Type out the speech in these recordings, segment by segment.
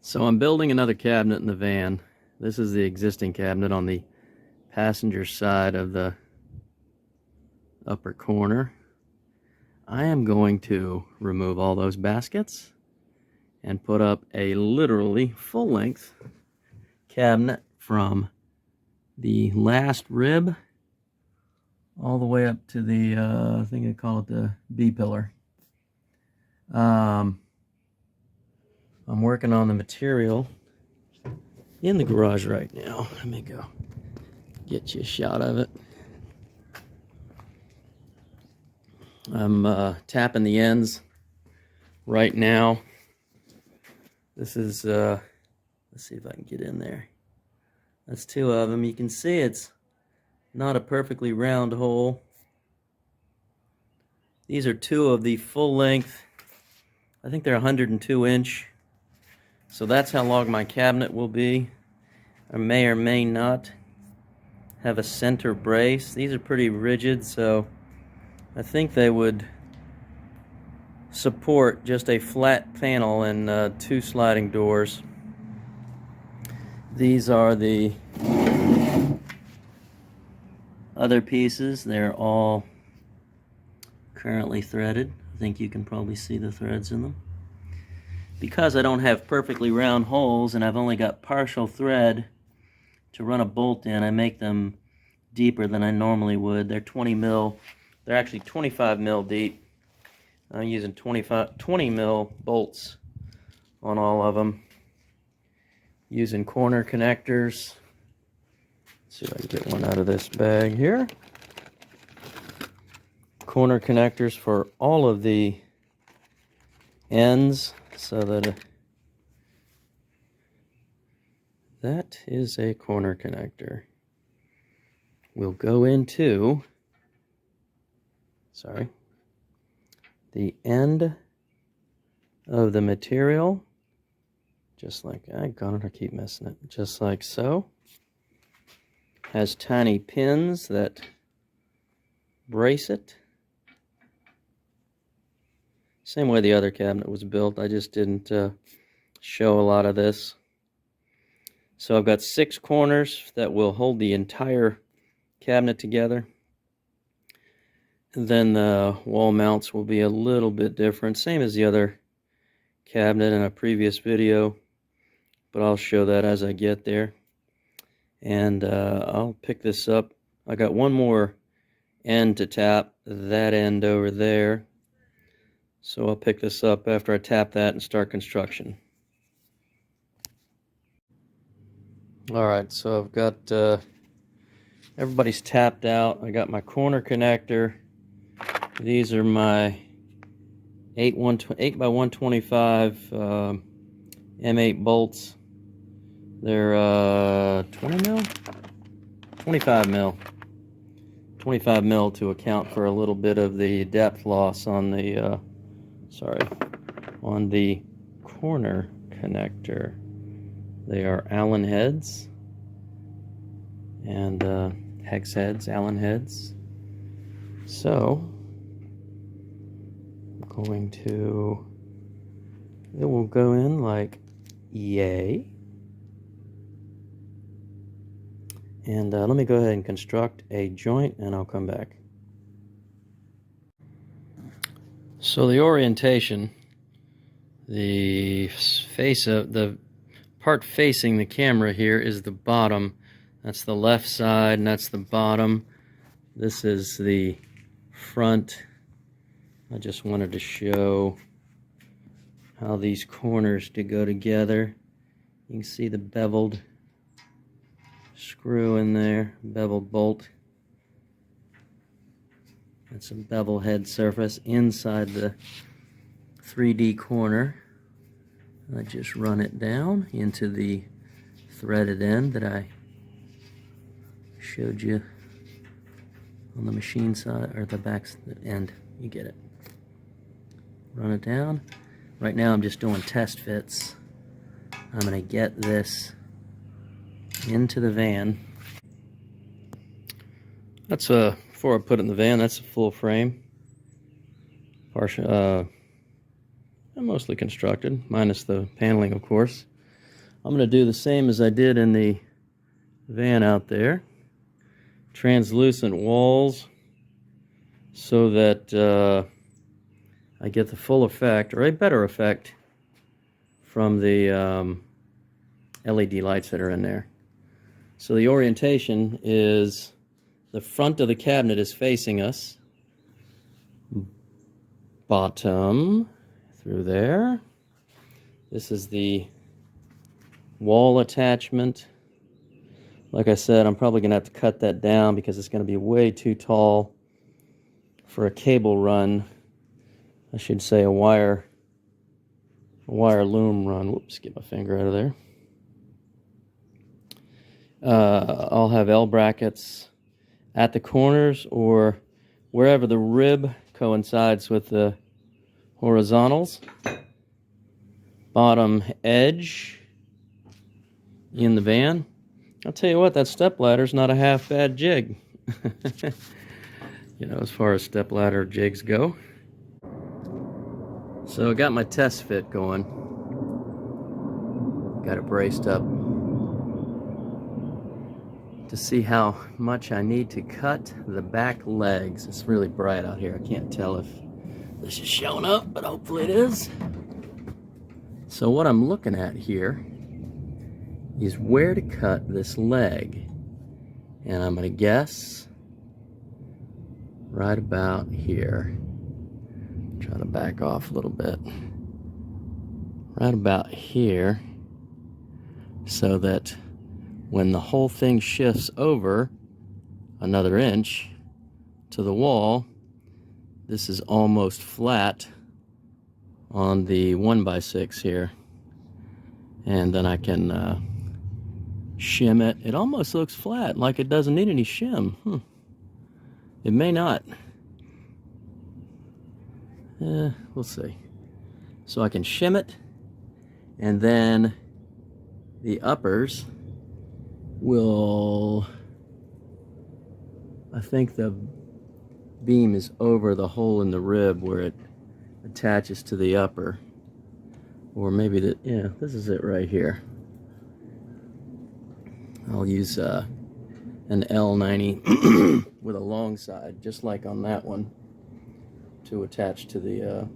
So I'm building another cabinet in the van. This is the existing cabinet on the passenger side of the upper corner. I am going to remove all those baskets and put up a literally full-length cabinet from the last rib all the way up to the, I think I call it the B-pillar. I'm working on the material in the garage right now. Let me go get you a shot of it. I'm tapping the ends right now. This is, let's see if I can get in there. That's two of them. You can see it's not a perfectly round hole. These are two of the full length, I think they're 102 inch. So that's how long my cabinet will be. I may or may not have a center brace. These are pretty rigid, so I think they would support just a flat panel and two sliding doors. These are the other pieces. They're all currently threaded. I think you can probably see the threads in them. Because I don't have perfectly round holes and I've only got partial thread to run a bolt in, I make them deeper than I normally would. They're 20 mil. They're actually 25 mil deep. I'm using 20 mil bolts on all of them. Using corner connectors. Let's see if I can get one out of this bag here. Corner connectors for all of the ends, so that that is a corner connector. We'll go into, the end of the material, just like, I keep messing it, just like so. Has tiny pins that brace it. Same way the other cabinet was built, I just didn't show a lot of this. So I've got 6 corners that will hold the entire cabinet together. And then the wall mounts will be a little bit different, same as the other cabinet in a previous video, but I'll show that as I get there. And I'll pick this up. I got one more end to tap, that end over there. So I'll pick this up after I tap that and start construction. Alright, so I've got everybody's tapped out. I got my corner connector. These are my 8 by 125 M8 bolts. They're 20 mil? 25 mil. 25 mil to account for a little bit of the depth loss on the on the corner connector. They are Allen heads and hex heads, Allen heads. So I'm going to, it will go in like yay. And let me go ahead and construct a joint and I'll come back. So the orientation, the face of the part facing the camera here is the bottom. That's the left side and that's the bottom. This is the front. I just wanted to show how these corners to go together. You can see the beveled screw in there, beveled bolt. That's a bevel head surface inside the 3D corner. I just run it down into the threaded end that I showed you on the machine side, or the back end. You get it. Run it down. Right now I'm just doing test fits. I'm going to get this into the van. That's before I put it in the van, that's a full frame. Partial, mostly constructed, minus the paneling, of course. I'm going to do the same as I did in the van out there. Translucent walls so that I get the full effect, or a better effect, from the LED lights that are in there. So the orientation is the front of the cabinet is facing us. Bottom through there. This is the wall attachment. Like I said, I'm probably going to have to cut that down because it's going to be way too tall for a cable run. I should say a wire loom run. Whoops, get my finger out of there. I'll have L brackets at the corners or wherever the rib coincides with the horizontals. Bottom edge in the van. I'll tell you what, that stepladder's not a half bad jig. You know, as far as stepladder jigs go. So I got my test fit going. Got it braced up to see how much I need to cut the back legs. It's really bright out here. I can't tell if this is showing up, but hopefully it is. So what I'm looking at here is where to cut this leg. And I'm going to guess right about here. Trying to back off a little bit. Right about here, so that when the whole thing shifts over another inch to the wall, this is almost flat on the 1x6 here. And then I can shim it. It almost looks flat, like it doesn't need any shim. It may not. We'll see. So I can shim it, and then the uppers will, I think the beam is over the hole in the rib where it attaches to the upper. Or maybe yeah, this is it right here. I'll use an L90 with a long side, just like on that one, to attach to the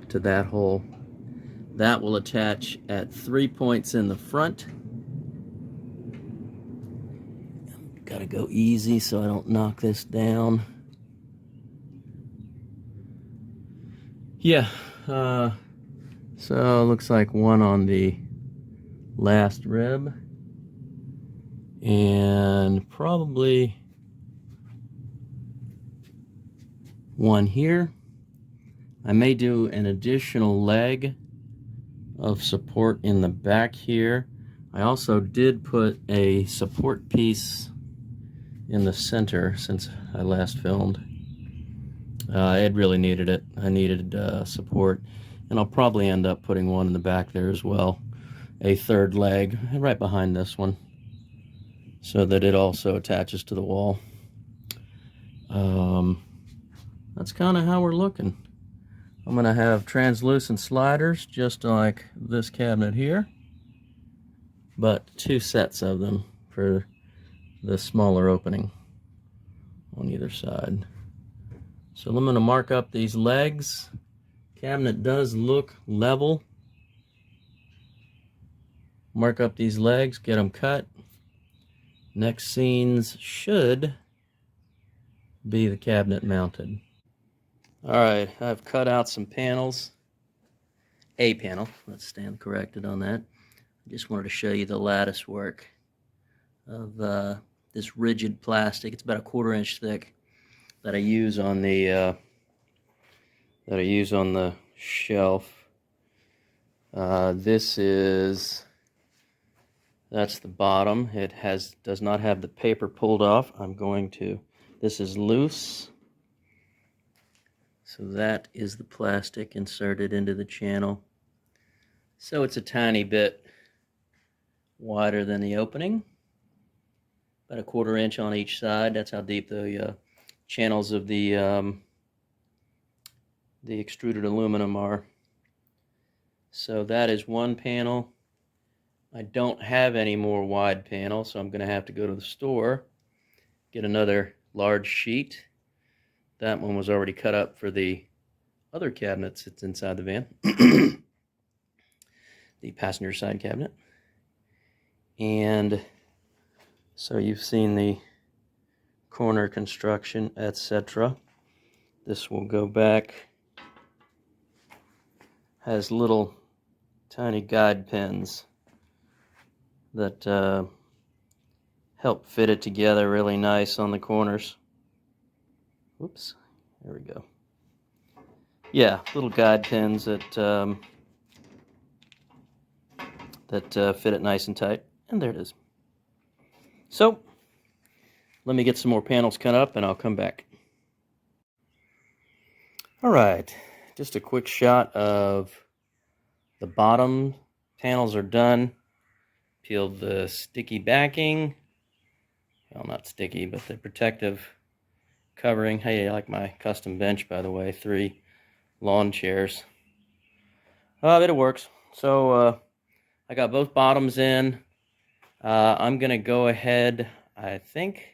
to that hole. That will attach at 3 points in the front. Gotta go easy so I don't knock this down. Yeah, so it looks like one on the last rib, and probably one here. I may do an additional leg of support in the back here. I also did put a support piece in the center since I last filmed. It really needed it. I needed support, and I'll probably end up putting one in the back there as well. A third leg right behind this one, so that it also attaches to the wall. That's kind of how we're looking. I'm going to have translucent sliders just like this cabinet here, but 2 sets of them for the smaller opening on either side. So I'm going to mark up these legs. Cabinet does look level. Mark up these legs, get them cut. Next scenes should be the cabinet mounted. Alright, I've cut out some panels. A panel, let's stand corrected on that. I just wanted to show you the lattice work of this rigid plastic. It's about a 1/4 inch thick that I use on the shelf. That's the bottom. It does not have the paper pulled off. This is loose. So that is the plastic inserted into the channel. So it's a tiny bit wider than the opening. About a 1/4 inch on each side. That's how deep the channels of the extruded aluminum are. So that is one panel. I don't have any more wide panels, so I'm going to have to go to the store, get another large sheet. That one was already cut up for the other cabinets that's inside the van, the passenger side cabinet. And so you've seen the corner construction, etc. This will go back, has little tiny guide pins that help fit it together really nice on the corners. Whoops, there we go. Yeah, little guide pins that fit it nice and tight, and there it is. So let me get some more panels cut up and I'll come back. Alright, just a quick shot of the bottom panels are done. Peeled the sticky backing, well, not sticky, but the protective covering. Hey, I like my custom bench, by the way, 3 lawn chairs. It works. So I got both bottoms in. I'm gonna go ahead, I think,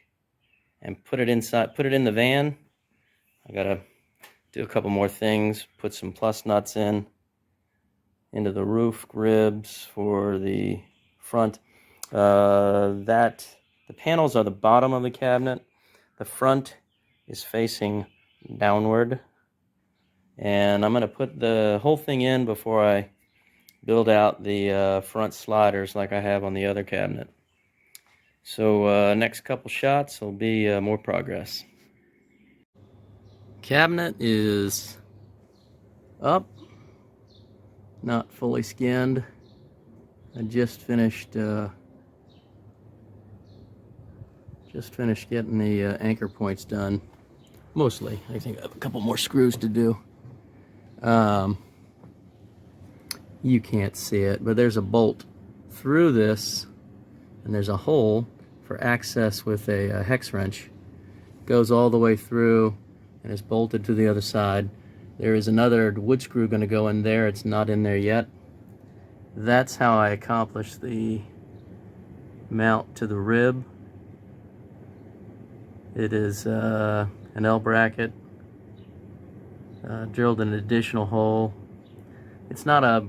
and put it inside, put it in the van. I gotta do a couple more things, put some plus nuts into the roof ribs for the front. The panels are the bottom of the cabinet. The front is facing downward. And I'm going to put the whole thing in before I build out the front sliders like I have on the other cabinet. So next couple shots will be more progress. Cabinet is up, not fully skinned. I just finished getting the anchor points done. Mostly. I think I have a couple more screws to do. You can't see it, but there's a bolt through this, and there's a hole for access with a hex wrench. Goes all the way through and is bolted to the other side. There is another wood screw going to go in there. It's not in there yet. That's how I accomplished the mount to the rib. It is an L bracket. Drilled an additional hole. It's not a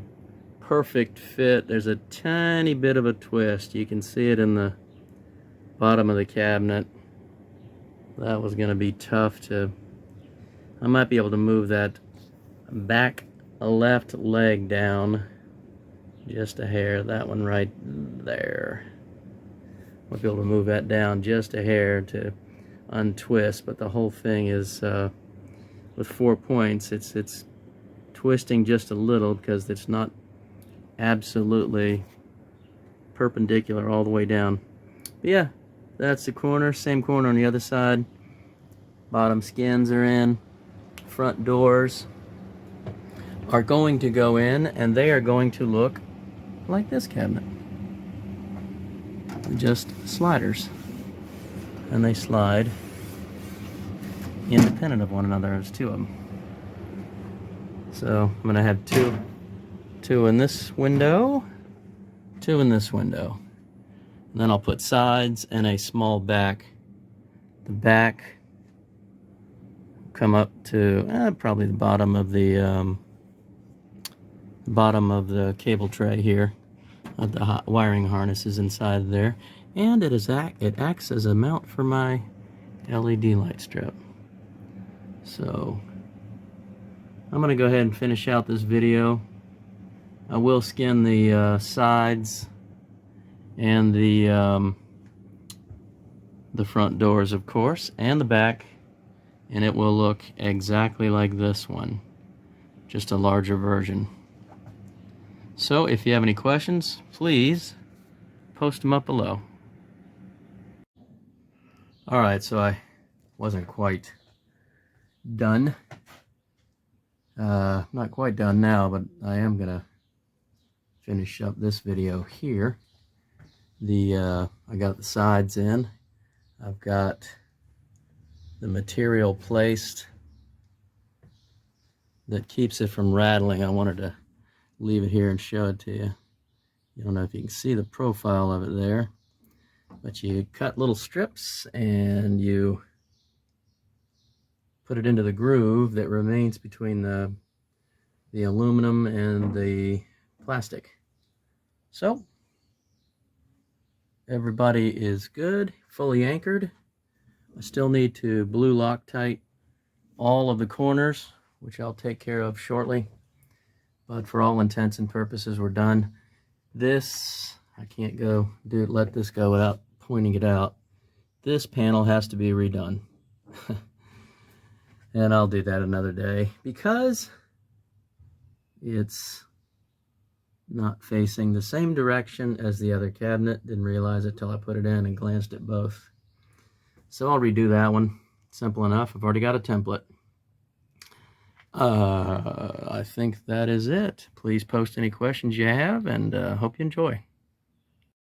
perfect fit. There's a tiny bit of a twist. You can see it in the bottom of the cabinet. That was going to be tough to... I might be able to move that back left leg down just a hair. That one right there. I'll be able to move that down just a hair to untwist, but the whole thing is with 4 points. It's twisting just a little because it's not absolutely perpendicular all the way down. But yeah, that's the corner. Same corner on the other side. Bottom skins are in. Front doors are going to go in, and they are going to look like this cabinet. Just sliders. And they slide independent of one another. There's 2 of them. So I'm going to have two in this window, 2 in this window. And then I'll put sides and a small back. The back come up to probably the bottom of the cable tray here. The hot wiring harness is inside there, and it acts as a mount for my LED light strip. So I'm going to go ahead and finish out this video. I will skin the sides and the front doors, of course, and the back, and it will look exactly like this one, just a larger version. So if you have any questions, please post them up below. Alright, so I wasn't quite done. Not quite done now, but I am gonna finish up this video here. I got the sides in. I've got the material placed that keeps it from rattling. I wanted to leave it here and show it to you. You don't know if you can see the profile of it there, but you cut little strips and you put it into the groove that remains between the aluminum and the plastic. So everybody is good, fully anchored. I still need to blue Loctite all of the corners, which I'll take care of shortly. But for all intents and purposes, we're done. This, I can't let this go without pointing it out. This panel has to be redone. And I'll do that another day because it's not facing the same direction as the other cabinet. Didn't realize it till I put it in and glanced at both. So I'll redo that one. Simple enough. I've already got a template. I think that is it. Please post any questions you have, and hope you enjoy.